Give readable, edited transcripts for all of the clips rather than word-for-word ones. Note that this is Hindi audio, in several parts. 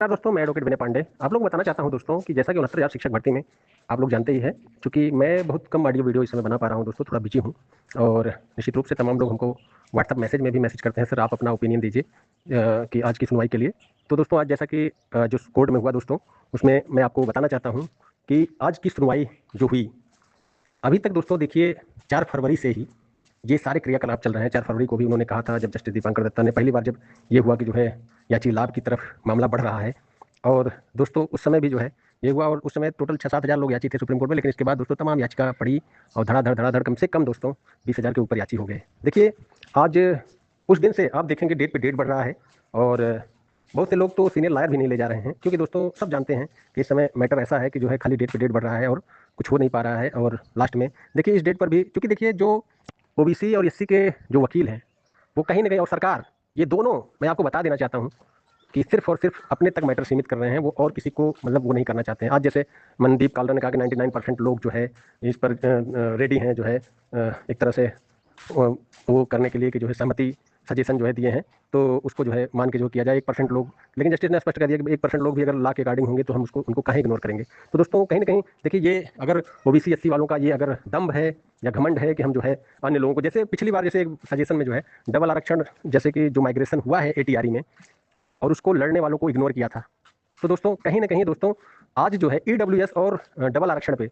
नमस्कार दोस्तों, मैं एडवोकेट विनय पांडे आप लोग को बताना चाहता हूं दोस्तों कि जैसा कि 69,000 शिक्षक भर्ती में आप लोग जानते ही हैं, क्योंकि मैं बहुत कम ऑडियो वीडियो इस समय बना पा रहा हूं दोस्तों, थोड़ा बिजी हूं। और निश्चित रूप से तमाम लोग हमको व्हाट्सएप मैसेज में भी मैसेज करते हैं, सर आप अपना ओपिनियन दीजिए कि आज की सुनवाई के लिए। तो दोस्तों आज जैसा कि जो कोर्ट में हुआ दोस्तों, उसमें मैं आपको बताना चाहता हूँ कि आज की सुनवाई जो हुई अभी तक दोस्तों, देखिए 4 फरवरी से ही ये सारे क्रियाकलाप चल रहे हैं। 4 फरवरी को भी उन्होंने कहा था, जब जस्टिस दीपांकर दत्ता ने पहली बार जब ये हुआ कि जो है याची लाभ की तरफ मामला बढ़ रहा है। और दोस्तों उस समय भी जो है ये हुआ, और उस समय टोटल 6-7 हज़ार लोग याची थे सुप्रीम कोर्ट में, लेकिन इसके बाद दोस्तों तमाम याचिका पड़ी और धड़ाधड़ कम से कम दोस्तों 20,000 के ऊपर याची हो गए। देखिए आज उस दिन से आप देखेंगे डेट पे डेट बढ़ रहा है, और बहुत से लोग तो सीनियर लॉयर भी नहीं ले जा रहे हैं, क्योंकि दोस्तों सब जानते हैं कि इस समय मैटर ऐसा है कि जो है खाली डेट पे डेट बढ़ रहा है और कुछ हो नहीं पा रहा है। और लास्ट में देखिए इस डेट पर भी, क्योंकि देखिए जो ओबीसी और एससी के जो वकील हैं वो कहीं ना कहीं, और सरकार, ये दोनों मैं आपको बता देना चाहता हूँ कि सिर्फ और सिर्फ अपने तक मैटर सीमित कर रहे हैं। वो और किसी को मतलब वो नहीं करना चाहते हैं। आज जैसे मनदीप काल्रा ने कहा कि 99% लोग जो है इस पर रेडी हैं, जो है एक तरह से वो करने के लिए कि जो है सहमति सजेशन जो है दिए हैं, तो उसको जो है मान के जो किया जाए 1% लोग। लेकिन जस्टिस ने स्पष्ट कर दिया कि 1% लोग भी अगर लॉ के अकॉर्डिंग होंगे तो हम उसको उनको कहीं इग्नोर करेंगे। तो दोस्तों कहीं ना कहीं देखिए, ये अगर ओबीसी एससी वालों का ये अगर दम्भ है या घमंड है कि हम जो है अन्य लोगों को, जैसे पिछली बार जैसे सजेशन में जो है डबल आरक्षण, जैसे कि जो माइग्रेशन हुआ है एटीआरई में, और उसको लड़ने वालों को इग्नोर किया था। तो दोस्तों कहीं ना कहीं दोस्तों आज जो है ईडब्ल्यूएस और डबल आरक्षण पे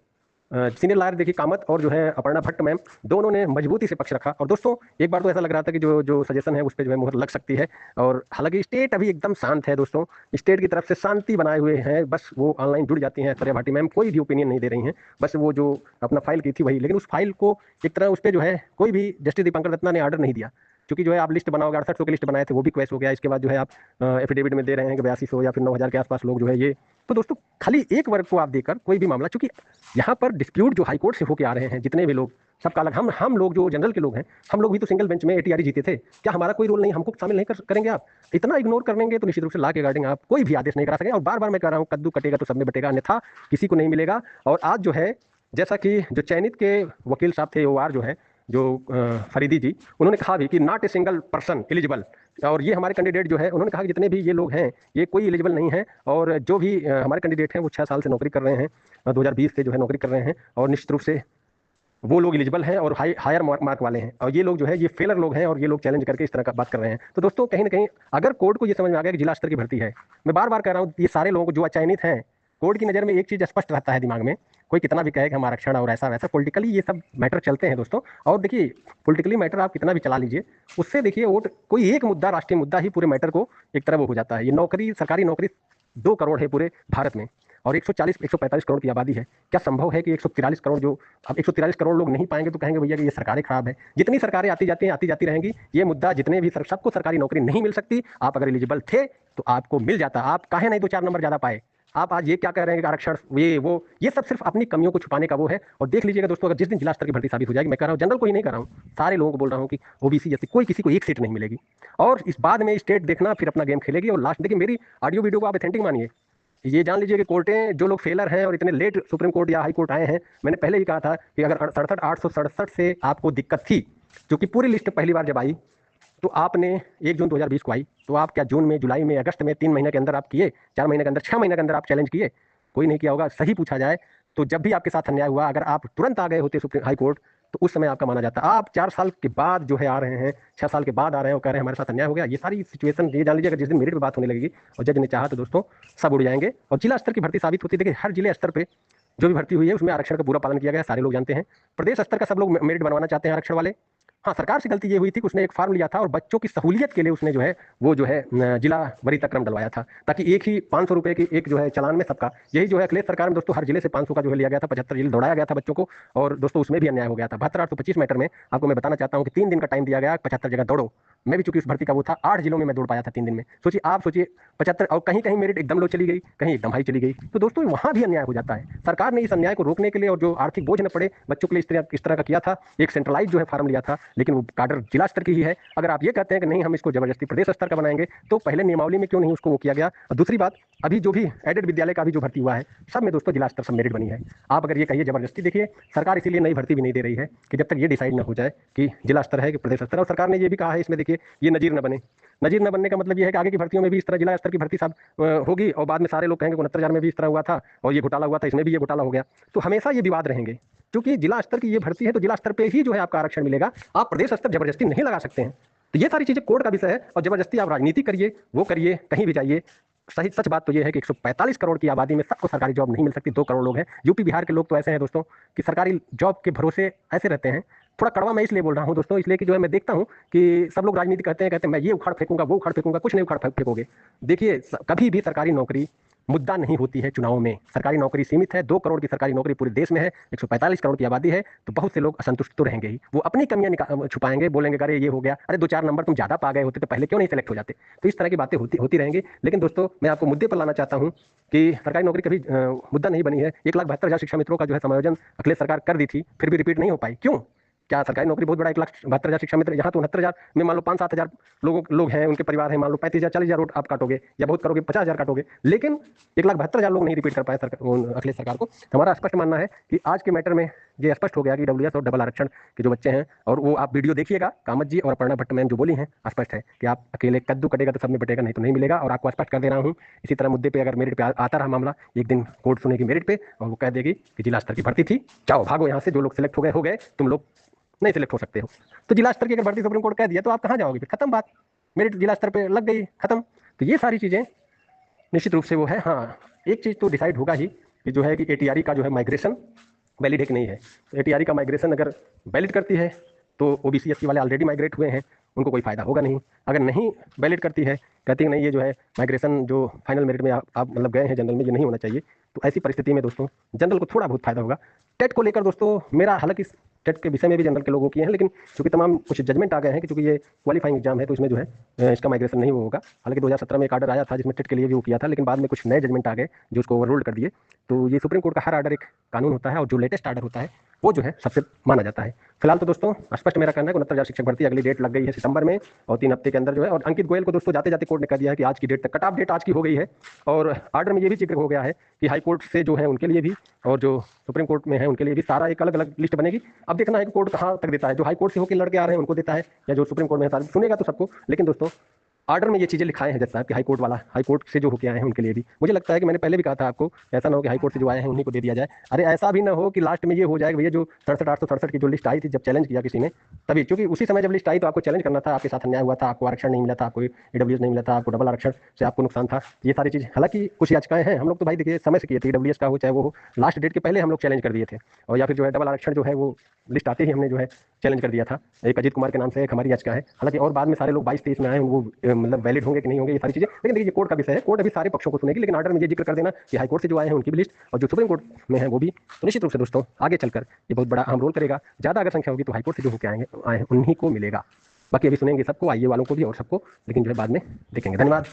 सीनियर लॉयर देखिए कामत और जो है अपर्णा भट्ट मैम, दोनों ने मजबूती से पक्ष रखा। और दोस्तों एक बार तो ऐसा लग रहा था कि जो जो सजेशन है उस पर जो है मुहर लग सकती है। और हालांकि स्टेट अभी एकदम शांत है दोस्तों, स्टेट की तरफ से शांति बनाए हुए हैं, बस वो ऑनलाइन जुड़ जाती हैं। ऐश्वर्या भाटी मैम कोई भी ओपिनियन नहीं दे रही हैं, बस वो जो अपना फाइल की थी वही। लेकिन उस फाइल को एक तरह उस पर जो है कोई भी जस्टिस दीपांकर दत्ता ने ऑर्डर नहीं दिया, क्योंकि जो है आप लिस्ट बनाओगे 6800 की लिस्ट बनाए थे, वो भी क्वेश हो गया। इसके बाद जो है आप एफिडेविट में दे रहे हैं कि 8200 या फिर 9,000 के आसपास लोग जो है ये। तो दोस्तों खाली एक वर्ग को आप देकर कोई भी मामला, चूंकि यहाँ पर डिस्प्यूट जो हाईकोर्ट से होकर आ रहे हैं जितने भी लोग, सबका अलग। हम लोग जो जनरल के लोग हैं, हम लोग भी तो सिंगल बेंच में एटीआरई जीते थे, क्या हमारा कोई रोल नहीं, हमको शामिल नहीं करेंगे आप? इतना इग्नोर करेंगे तो निश्चित रूप से लॉ के रिगार्डिंग आप कोई भी आदेश नहीं करा सकेंगे। और बार बार मैं कह रहा हूँ, कद्दू कटेगा तो सब में बटेगा, अन्यथा किसी को नहीं मिलेगा। और आज जो है जैसा कि जो चयनित के वकील साहब थे ओआर जो है, जो फरीदी जी, उन्होंने कहा भी कि not a single person eligible. और ये हमारे कैंडिडेट जो है, उन्होंने कहा कि जितने भी ये लोग हैं ये कोई एलिजिबल नहीं है, और जो भी हमारे कैंडिडेट हैं वो 6 साल से नौकरी कर रहे हैं, 2020 से जो है नौकरी कर रहे हैं, और निश्चित रूप से वो लोग एलिजिबल हैं और हायर मार्क वाले हैं। और ये लोग जो है ये फेलर लोग हैं, और ये लोग चैलेंज करके इस तरह का बात कर रहे हैं। तो दोस्तों कहीं ना कहीं अगर कोर्ट को ये समझ में आ गया कि जिला स्तर की भर्ती है, मैं बार बार कह रहा हूँ ये सारे लोगों को जो अचयनित हैं, कोर्ट की नज़र में एक चीज़ स्पष्ट रहता है दिमाग में, कोई कितना भी कहे कि हम आरक्षण और ऐसा वैसा, पॉलिटिकली ये सब मैटर चलते हैं दोस्तों। और देखिए पॉलिटिकली मैटर आप कितना भी चला लीजिए, उससे देखिए वोट, कोई एक मुद्दा, राष्ट्रीय मुद्दा ही पूरे मैटर को एक तरह वो हो जाता है। ये नौकरी, सरकारी नौकरी 2 करोड़ है पूरे भारत में, और 145 करोड़ की आबादी है। क्या संभव है कि 143 करोड़, जो अब 143 करोड़ लोग नहीं पाएंगे तो कहेंगे भैया कि ये सरकारें खराब है? जितनी सरकारें आती जाती हैं, आती जाती रहेंगी, ये मुद्दा जितने भी सबको सरकारी नौकरी नहीं मिल सकती। आप अगर एलिजिबल थे तो आपको मिल जाता, आप काहे नहीं 2-4 नंबर ज्यादा पाए? आप आज ये क्या कह रहे हैं कि आरक्षण ये वो, ये सब सिर्फ अपनी कमियों को छुपाने का वो है। और देख लीजिएगा दोस्तों, अगर जिस दिन जिला स्तर की भर्ती साबित हो जाएगी, मैं कह रहा हूँ जनरल को ही नहीं कर रहा हूँ, सारे लोगों को बोल रहा हूँ कि ओबीसी जैसे कोई किसी को एक सीट नहीं मिलेगी। और इस बाद में स्टेट देखना फिर अपना गेम खेलेगी। और लास्ट देखिए, मेरी ऑडियो वीडियो को आप अथेंटिक मानिए, ये जान लीजिए कि कोर्टें, जो लोग फेलर हैं और इतने लेट सुप्रीम कोर्ट या हाई कोर्ट आए हैं, मैंने पहले ही कहा था कि अगर 68,867 से आपको दिक्कत थी, क्योंकि पूरी लिस्ट पहली बार जब आई तो आपने 1 जून 2020 को आई, तो आप क्या जून में, जुलाई में, अगस्त में 3 महीने के अंदर आप किए, 4 महीने के अंदर, 6 महीने के अंदर आप चैलेंज किए? कोई नहीं किया होगा। सही पूछा जाए तो जब भी आपके साथ अन्याय हुआ, अगर आप तुरंत आ गए होते सुप्रीम हाई कोर्ट, तो उस समय आपका माना जाता। आप 4 साल के बाद जो है आ रहे हैं, 6 साल के बाद आ रहे हैं और कह रहे हैं हमारे साथ अन्याय हो गया। ये सारी सिचुएशन ये जान लीजिए, अगर जिस दिन मेरिट पे बात होने लगेगी और जज ने चाहा तो दोस्तों सब उड़ जाएंगे। और जिला स्तर की भर्ती साबित होती है, देखिए हर जिले स्तर पे जो भी भर्ती हुई है उसमें आरक्षण का पूरा पालन किया गया है, सारे लोग जानते हैं। प्रदेश स्तर का सब लोग मेरिट बनवाना चाहते हैं आरक्षण वाले। हाँ, सरकार से गलती ये हुई थी कि उसने एक फार्म लिया था और बच्चों की सहूलियत के लिए उसने जो है वो जो है जिला वरीयता क्रम डलवाया था, ताकि एक ही 500 रुपए की एक जो है चालान में सबका, यही जो है अखिलेश सरकार में दोस्तों हर जिले से 500 का जो है लिया गया था, 75 जिले दौड़ाया गया था बच्चों को। और दोस्तों उसमें भी अन्याय हो गया था। 72,825 मैटर में आपको मैं बताना चाहता हूँ कि 3 दिन का टाइम दिया गया, 75 जगह दौड़ो। मैं भी चूंकि उस भर्ती का वो था, 8 जिलों में मैं दौड़ पाया था 3 दिन में। सोचिए, आप सोचिए 75, और कहीं कहीं मेरिट एकदम लो चली गई, कहीं एकदम हाई चली गई। तो दोस्तों वहां भी अन्याय हो जाता है। सरकार ने इस अन्याय को रोकने के लिए और जो आर्थिक बोझ न पड़े बच्चों के लिए इस तरह का किया था, एक सेंट्रलाइज जो है फार्म लिया था, लेकिन वो काडर जिला स्तर की ही है। अगर आप ये कहते हैं कि नहीं हम इसको जबरदस्ती प्रदेश स्तर का बनाएंगे, तो पहले नियमावली में क्यों नहीं उसको वो किया गया? और दूसरी बात, अभी जो भी एडेड विद्यालय का भी जो भर्ती हुआ है, सब में दोस्तों जिला स्तर सब मेरिट बनी है। आप अगर ये कहिए जबरदस्ती, देखिए सरकार इसीलिए नई भर्ती भी नहीं दे रही है कि जब तक ये डिसाइड ना हो जाए कि जिला स्तर है कि प्रदेश स्तर है। और सरकार ने ये भी कहा है इसमें, देखिए ये नजीर न बने। नजीर न बनने का मतलब ये है कि आगे की भर्तियों में भी इस तरह जिला स्तर की भर्ती सब होगी और बाद में सारे लोग कहेंगे 69,000 में भी इस तरह हुआ था और ये घोटाला हुआ था, इसमें भी ये घोटाला हो गया। तो हमेशा ये विवाद रहेंगे, क्योंकि जिला स्तर की ये भर्ती है तो जिला स्तर पे ही जो है आपका आरक्षण मिलेगा। आप प्रदेश स्तर जबरदस्ती नहीं लगा सकते हैं। तो ये सारी चीजें कोर्ट का विषय है, और जबरदस्ती आप राजनीति करिए, वो करिए, कहीं भी जाइए। सही सच बात तो ये है कि 145 करोड़ की आबादी में सबको सरकारी जॉब नहीं मिल सकती। 2 करोड़ लोग हैं। यूपी बिहार के लोग तो ऐसे हैं दोस्तों कि सरकारी जॉब के भरोसे ऐसे रहते हैं। थोड़ा कड़वा मैं इसलिए बोल रहा हूं दोस्तों, इसलिए कि जो है मैं देखता हूं कि सब लोग राजनीति कहते हैं मैं ये उखाड़ फेंकूंगा, वो उखाड़ फेंकूंगा, कुछ नहीं उखाड़ फेंकोगे। देखिए कभी भी सरकारी नौकरी मुद्दा नहीं होती है चुनाव में। सरकारी नौकरी सीमित है, 2 करोड़ की सरकारी नौकरी पूरे देश में है, 145 करोड़ की आबादी है, तो बहुत से लोग असंतुष्ट तो रहेंगे ही। वो अपनी कमियां छुपाएंगे, बोलेंगे अरे ये हो गया, अरे 2-4 नंबर तुम ज्यादा पा गए होते तो पहले क्यों नहीं सेलेक्ट हो जाते। तो इस तरह की बातें होती रहेंगी। लेकिन दोस्तों मैं आपको मुद्दे पर लाना चाहता हूं कि सरकारी नौकरी कभी मुद्दा नहीं बनी है। 1,72,000 शिक्षा मित्रों का जो है समायोजन अखिलेश सरकार कर दी थी, फिर भी रिपीट नहीं हो पाई। क्यों? क्या सरकारी नौकरी बहुत बड़ा? 1,72,000 शिक्षा मित्र, यहाँ तो 69,000 में मान लो 5-7 हज़ार लोग हैं, उनके परिवार हैं, मान लो 35,000 40,000 वोट आप काटोगे, या बहुत करोगे 50,000 काटोगे। लेकिन 1,72,000 लोग नहीं रिपीट कर पाए अखिलेश सरकार को। हमारा स्पष्ट मानना है कि आज के मैटर में ये स्पष्ट हो गया कि डब्ल्यूएस और डबल आरक्षण के जो बच्चे हैं, और वो आप वीडियो देखिएगा, कामत जी और अपर्णा भट्ट मैम जो बोली हैं, स्पष्ट है कि आप अकेले कद्दू कटेगा तो सब में बटेगा, नहीं तो नहीं मिलेगा। और आपको स्पष्ट कर दे रहा हूँ, इसी तरह मुद्दे पे अगर मेरिट पे आता रहा मामला, एक दिन कोर्ट सुनेगी मेरिट पे और वो कह देगी कि जिला स्तर की भर्ती थी, जाओ भागो यहाँ से, जो लोग सिलेक्ट हो गए, तुम लोग नहीं सिलेक्ट हो सकते हो। तो जिला स्तर की अगर भर्ती सुप्रीम कोर्ट कह दिया तो आप कहाँ जाओगे? फिर खत्म बात, मेरिट जिला स्तर पे लग गई, खत्म। तो ये सारी चीजें निश्चित रूप से वो है। हाँ, एक चीज तो डिसाइड होगा ही कि जो है कि एटीआरई का जो है माइग्रेशन वैलिड है कि नहीं है। तो एटीआरई का माइग्रेशन अगर वैलिड करती है तो ओबीसी एससी वाले ऑलरेडी माइग्रेट हुए हैं, उनको कोई फायदा होगा नहीं। अगर नहीं वैलिड करती है, कहती है नहीं ये जो है माइग्रेशन जो फाइनल मेरिट में आप मतलब गए हैं जनरल में, ये नहीं होना चाहिए, तो ऐसी परिस्थिति में दोस्तों जनरल को थोड़ा बहुत फायदा होगा। टेट को लेकर दोस्तों मेरा, हालांकि टेट के विषय में भी जनरल के लोगों की हैं, लेकिन चूंकि तमाम कुछ जजमेंट आ गए हैं कि चूंकि ये क्वालिफाइंग एग्जाम है तो इसमें जो है इसका माइग्रेशन नहीं होगा। हालांकि 2017 में एक आर्डर आया था जिसमें टेट के लिए भी वो किया था, लेकिन बाद में कुछ नए जजमेंट आ गए जो उसको ओवररूल्ड कर दिए। तो ये सुप्रीम कोर्ट का हर आर्डर एक कानून होता है, और जो लेटेस्ट आर्डर होता है वो जो है सबसे माना जाता है। फिलहाल तो दोस्तों स्पष्ट मेरा कहना है 69,000 शिक्षक भर्ती अगली डेट लग गई है सितंबर में, और 3 हफ्ते के अंदर जो है। और अंकित गोयल को दोस्तों जाते जाते कोर्ट ने कह दिया है कि आज की डेट तक, कट ऑफ डेट आज की हो गई है। और आर्डर में ये भी जिक्र हो गया है कि हाई कोर्ट से जो है उनके लिए भी और जो सुप्रीम कोर्ट में है उनके लिए भी सारा एक अलग अलग लिस्ट बनेगी। अब देखना है कि कोर्ट कहाँ तक देता है, जो हाई कोर्ट से होकर लड़के आ रहे हैं उनको देता है, या जो सुप्रीम कोर्ट में है सुनेगा तो सबको। लेकिन दोस्तों आर्डर में ये चीजें लिखाए हैं जज साहब कि हाई कोर्ट वाला, हाई कोर्ट से जो होके आए हैं उनके लिए भी। मुझे लगता है कि मैंने पहले भी कहा था आपको, ऐसा ना हो कि हाई कोर्ट से जो आए हैं उन्हीं को दे दिया जाए। अरे ऐसा भी ना हो कि लास्ट में ये हो जाए कि भैया जो 67,867 की जो लिस्ट आई थी, जब चैलेंज किया किसी ने, तभी क्योंकि उसी समय जब लिस्ट आई तो आपको चैलेंज करना था, आपके साथ अन्याय हुआ था, आपको आरक्षण नहीं मिला था, आपको ईडब्ल्यूएस नहीं मिला था, आपको डबल आरक्षण से आपको नुकसान था, ये सारी चीज। हालांकि कुछ याचिकाएं हैं, हम लोग तो भाई देखिए समय से किए थे, ईडब्ल्यूएस का हो चाहे वो हो, लास्ट डेट के पहले हम लोग चैलेंज कर दिए थे। और या फिर जो है डबल आरक्षण जो है वो लिस्ट आते ही हमने जो है चैलेंज कर दिया था। एक अजीत कुमार के नाम से एक हमारी याचिका है, हालांकि और बाद में सारे लोग 22-23 में आए, वो मतलब वैलिड होंगे कि नहीं होंगे ये सारी चीजें। लेकिन देखिए ये कोर्ट का विषय है, कोर्ट अभी सारे पक्षों को सुनेगी, लेकिन आर्डर में ये जिक्र कर देना कि हाई कोर्ट से जो आए हैं उनकी भी लिस्ट और जो सुप्रीम कोर्ट में है वो भी। तो निश्चित रूप से दोस्तों आगे चलकर ये बहुत बड़ा अहम रोल करेगा। ज्यादा अगर संख्या होगी तो हाई कोर्ट से जो होकर आए हैं उन्हीं को मिलेगा। बाकी अभी सुनेंगे सबको, आईए वालों को भी और सबको, लेकिन जो है बाद में देखेंगे। धन्यवाद।